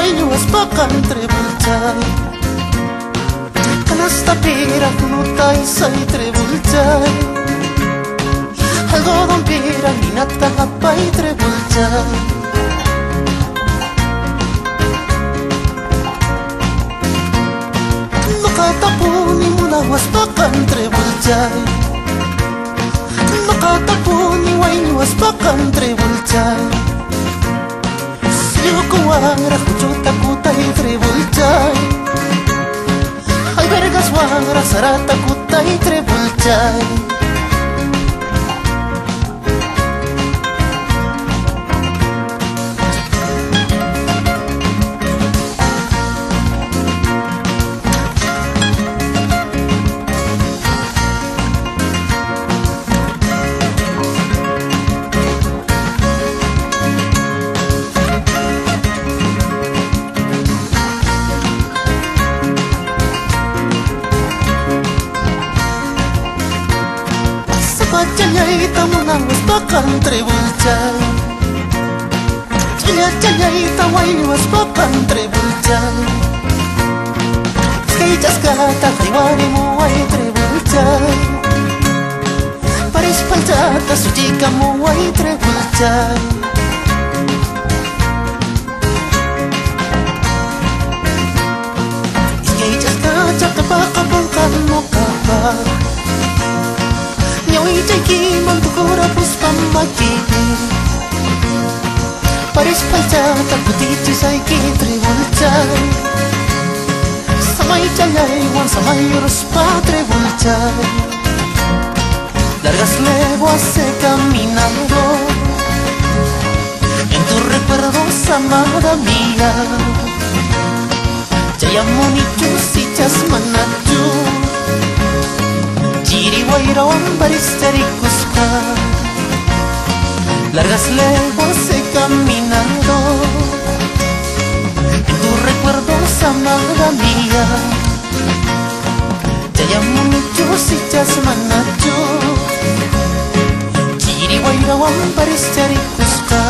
wailuas pakantre bulchay Kanasta pira kunutay say trebulchay Algodón pira minata hapay trebulchay Nakatapuni mula was pakantre bulchay Nakatapuni wailuas pakantre bulchay Kuwara kuchuta kutay trebulchay Ay vergas wara sarata kutay trebulchay Chayay tamunang was pakan trebulchay Chayay taway was pakan trebulchay Skay jaskata haywari mo ay trebulchay Paris paljata sujika mo ay trebulchay Skay jaskata kapakapangkan mo kapag Nyawi jaki mantukura puspam makini Paris paljata putiti say kitrebulchay Samay chayay wan samay ruspa trebulchay Largas leguas he caminado En tus recuerdos amada mía Chayamonichu si chasmanatu Chiriwayrawan baristarikuska Largas leguas he caminado En tus recuerdos amada mía Chayamonichu si chasmanatu Chiriwayrawan baristarikuska